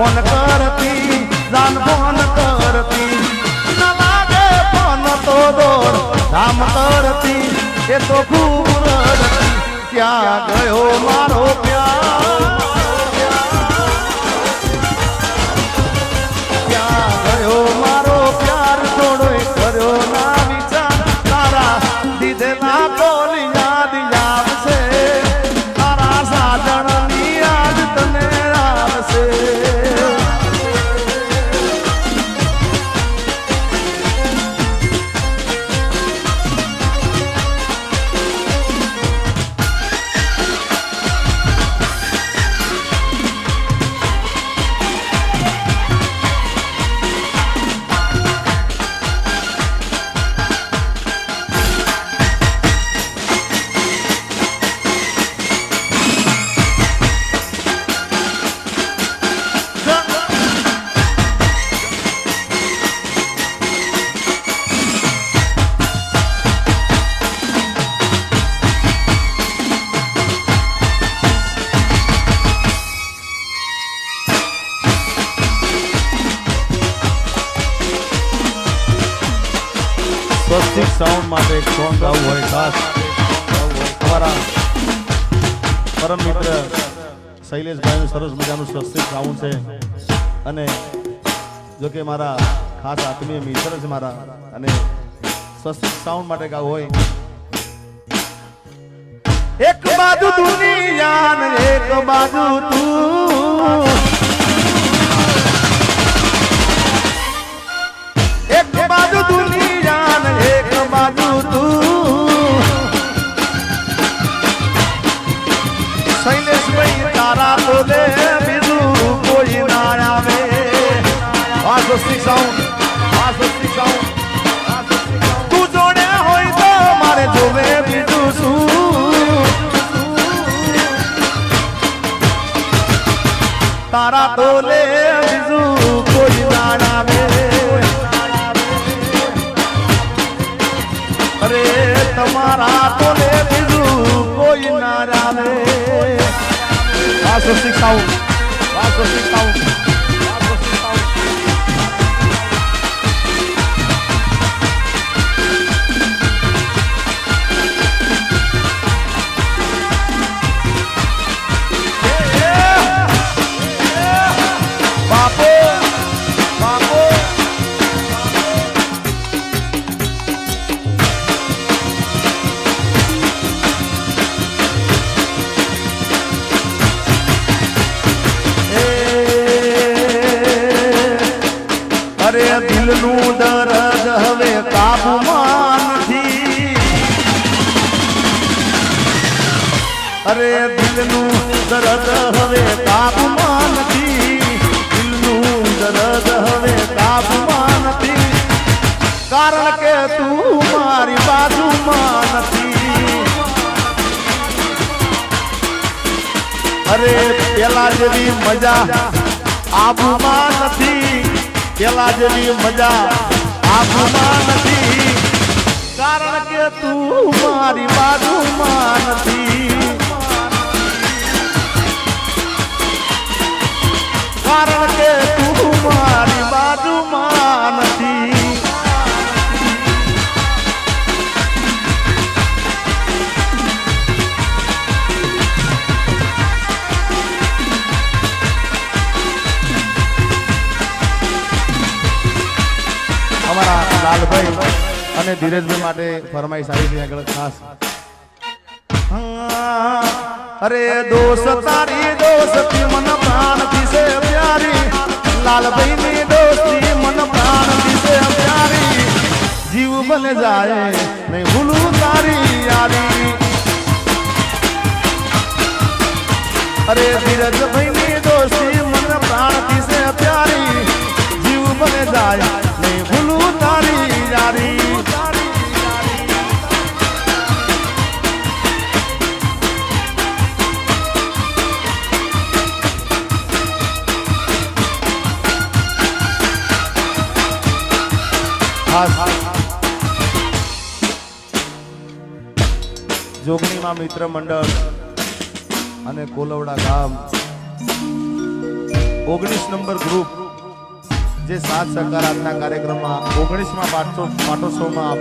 Phone કરતી જાન phone કરતી ન લાગે ફોન તો દોડ ધામ કરતી એ તો ખૂબ રડતી ક્યાં ગયો મારો પ્યાર ક્યાં ગયો મારો પ્યાર થોડો કર્યો ના વિચાર તારા દીધેલા બોલી યાદ આવશે તારા સાજણની યાદ તને આવશે સ્વસ્તિક સાઉન્ડ માટે એક સોંગ ગાવું હોય ખાસ અમારા પરમ મિત્ર શૈલેષભાઈનું સરસ મજાનું સ્વસ્તિક સાઉન્ડ છે અને જો કે મારા ખાસ આત્મીય મિત્ર છે મારા અને સ્વસ્તિક સાઉન્ડ માટે ગાવું હોય એક બાજુ દુનિયા ને એક બાજુ તું એક બાજુ દુનિયા ને એક બાજુ તું શૈલેષભાઈ તારા બોલે બીજું કોઈ ના આવે આ સ્વસ્તિક સાઉન્ડ તું જોડ્યા હોય તો મારે જોવે બીજું શું તારા બોલે બીજું કોઈ ના આવે અરે તમારા બોલે બીજું કોઈ ના આવે આ સ્વસ્તિક સાઉન્ડ અરે દિલનું દર્દ હવે કાબુમાં નથી અરે દિલનું દર્દ હવે કાબુમાં નથી દિલનું દર્દ હવે કાબુમાં નથી કારણ કે તું મારી બાજુમાં નથી અરે પેલા જેવી મજા આબુમાં નથી પેલા જેવી મજા આંખમાં નથી કારણ કે તું મારી બાજુમાં નથી કારણ કે તું મારી બાજુમાં નથી અમારા લાલભાઈ અને ધીરજભાઈ માટે ફરમાઈશ આવી છે આગળ ખાસ અરે દોસ્ત તારી દોસ્તી મન પ્રાણથી છે પ્યારી લાલભાઈ ની દોસ્તી મન પ્રાણથી છે પ્યારી જીવ બને જાય નહીં ભૂલું તારી યારી અરે ધીરજભાઈ ની દોસ્તી મન પ્રાણથી છે પ્યારી જીવ બને જાય નહીં ભૂલું તારી યારી જોગણીમાં મિત્ર મંડળ અને કોલવડા ગામ 19 નંબર ગ્રુપ જે સાથ સહકાર આજના કાર્યક્રમમાં 19માં પાટોત્સવમાં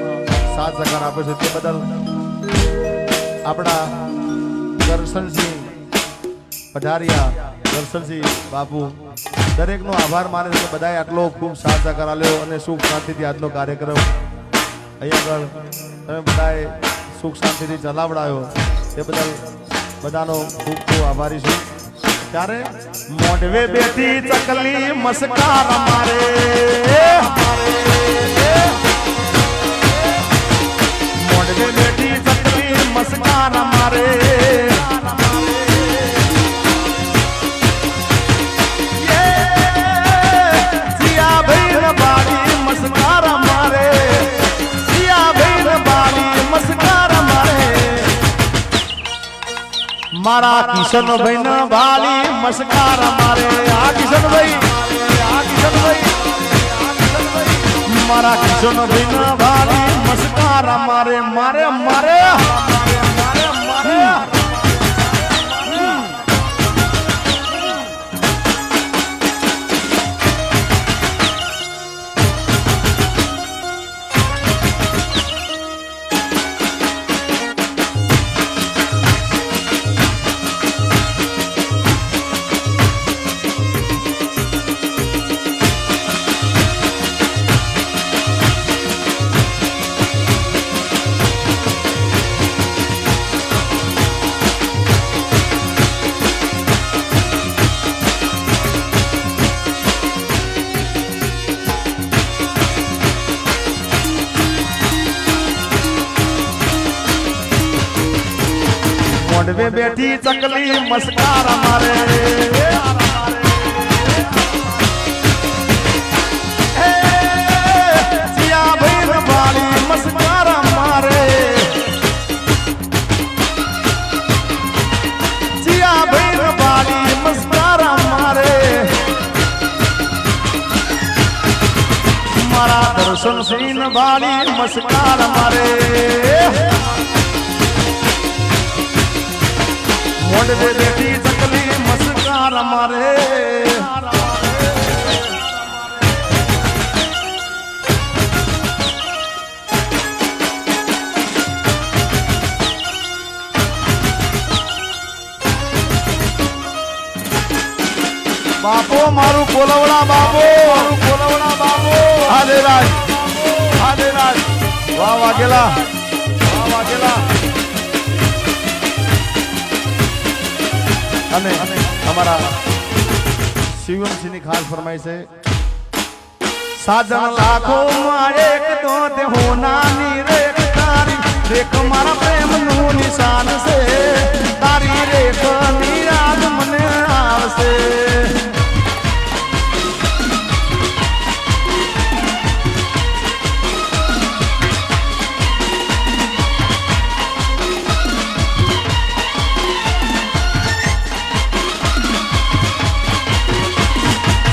સાથ સહકાર આપે છે તે બદલ આપણા દર્શનસિંહ પઢારિયા દર્શનસિંહ બાપુ દરેકનો આભાર માને છે. બધાએ આટલો ખૂબ સાથ સહકાર આપ્યો અને સુખ શાંતિથી આજનો કાર્યક્રમ અહીંયા આગળ તમે બધાએ સુખ શાંતિથી ચલાવડાયો તે બદલ બધાનો ખૂબ ખૂબ આભારી છું. ત્યારે મોઢવે બેઠી ચકલી મસ્કાર મારે મોઢવે બેઠી ચકલી મસ્કાર મારે જીયા ભૈર બાળી મસ્કાર મારે જીયા ભૈર બાળી મસ્કાર મારે મારા કિશનભાઈ ના વાલી મસ્કાર મારે આ કિશનભાઈ મારા કિશનભાઈ ના વાલી મસ્કાર મારે મારે મારે મોઢવે બેઠી ચકલી મસ્કાર મારે જીયા ભૈર બાળી મસ્કાર મારે જીયા ભૈર બાળી મસ્કાર મારે મારા દર્શન સિંહ બાળી મસ્કાર મારે મોઢવે બેઠી ચકલી મસ્કાર મારે બાપો મારું કોલવડા બાપો હાલે રાજ વાહ વાઘેલા અને અમારા શિવમસિંહની ખાસ ફરમાઈ છે સાજન લાખો માં એક તો તે હોનાની રેખ તારી રેખ મારા પ્રેમનું નિશાન છે તારી રેખ ની યાદ મને આવશે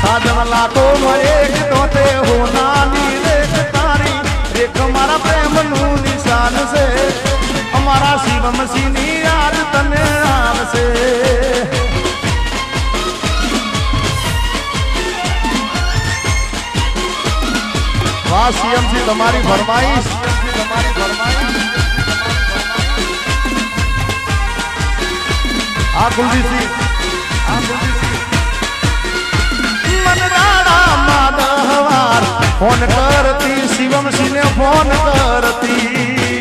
સાજન લાખો માં એક તો તે હોનાની રેખ તારી રેખ મારા પ્રેમનું નિશાન છે અમારા શિવમસિંહની યાદ તને આવશે વાહ શિવમસિંહ તમારી ફરમાઈશ આ કુલદીપસિંહ ફોન કરતી શિવમસિંહ ને ફોન કરતી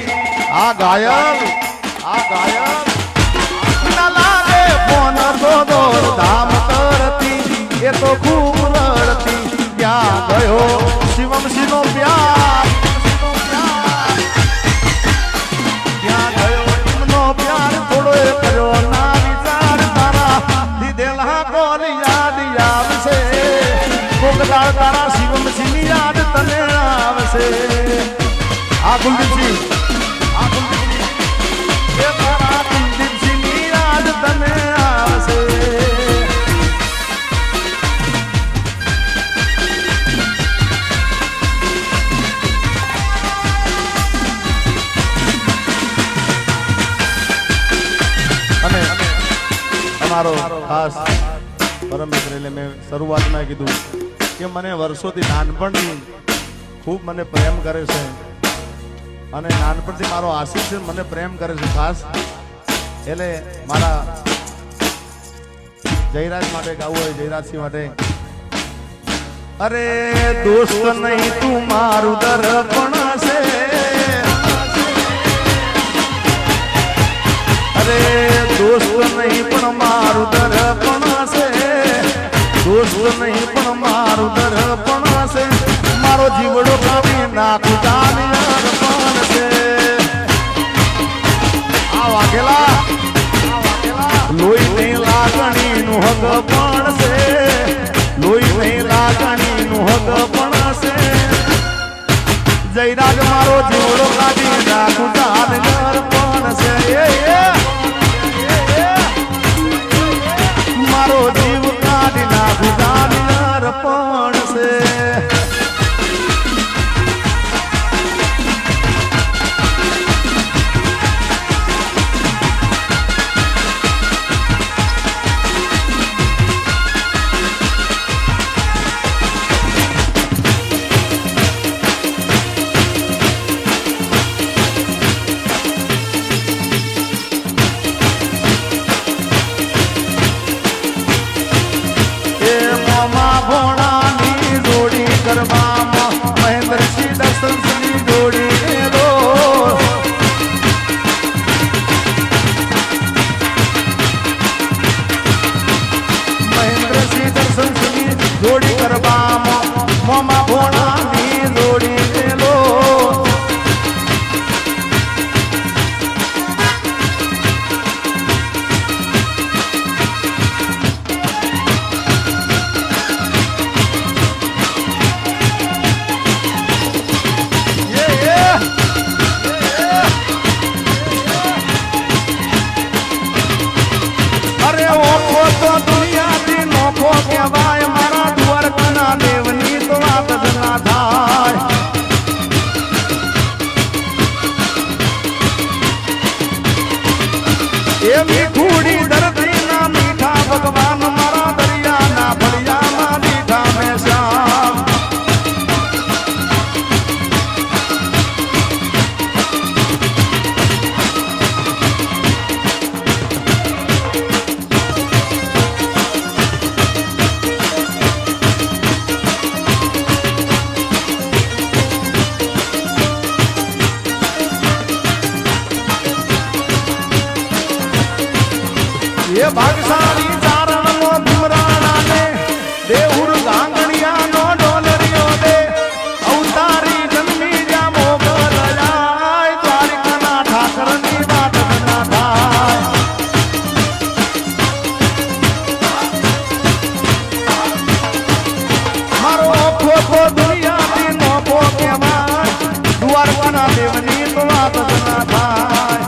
આ ગાયલ ના લાગે ફોન તો દોર ધામ કરતી એ તો ખૂબ રડતી ક્યાં ગયો શિવમસિંહ નો પ્યાર ક્યાં ગયો એમનો પ્યાર થોડો કર્યો ના વિચાર તારા દીધેલા કોલ યાદ આવશે કોકદાર તારા શિવમસિંહની યાદ તને આવશે આ કુલદીપસિંહ એ તારા કુલદીપસિંહની યાદ તને આવશે અને અમારો ખાસ પરમ મિત્ર એટલે મેં શરૂઆતમાં કીધું કે મને વર્ષોથી નાનપણથી ખૂબ મને પ્રેમ કરે છે અને નાનપણથી મારો આશીષ છે, મને પ્રેમ કરે છે ખાસ. એટલે મારા જયરાજ માટે ગાવું હોય, જયરાજસિંહ માટે. અરે દોસ્ત નહીં તું મારું દર્પણ છે, અરે દોસ્ત નહીં પણ મારું દર્પણ છે, દોસ્ત નહીં પણ મારું દર્પણ છે, મારો જીવડો કાઢી નાખું જાની અર્પણ છે. આ વાઘેલા લોહી નહીં લાગણી નું હક પણ છે, લોહી નહીં લાગણી નું હક પણ છે. જયરાજ મારો જીવડો કાઢી નાખું જાની અર્પણ છે, મારો જીવ કાઢી નાખું જાની અર્પણ છે. મહેન્દ્રસિંહ દર્શનની જોડી રો મહેન્દ્રસિંહ દર્શનની જોડી કરવામાં મોમા ભોણાની જોડી લો. ये भागशाली चारण नो भीमराणा ने देहुर गांगणिया नो डोलरियो दे अवतारी जन्मी जा मोगल जाय द्वारिका ना ठाकर नी बात ना थाय. मारो खो दुनिया दी नो को केवाय द्वारका ना देवनी तो बात ना थाय.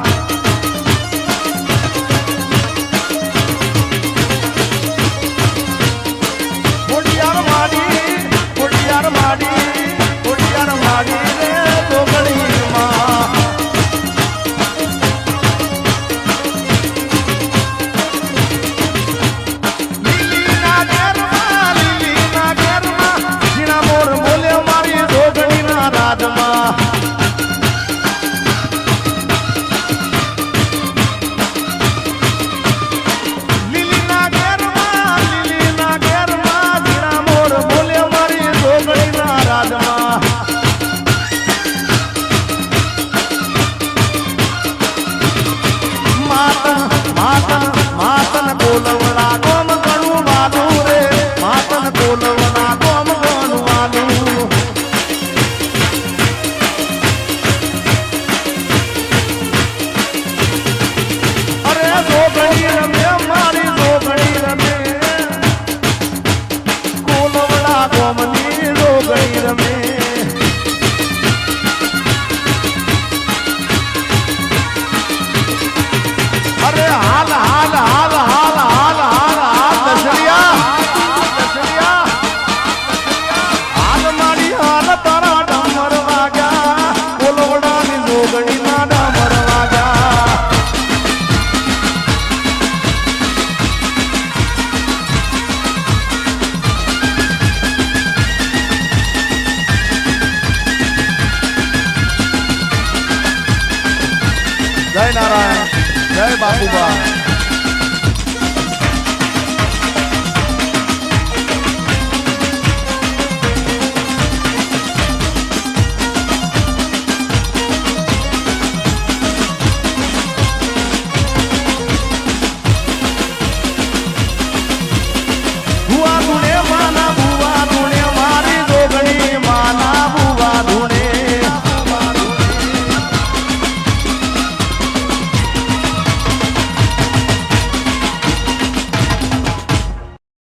જય બાપુબા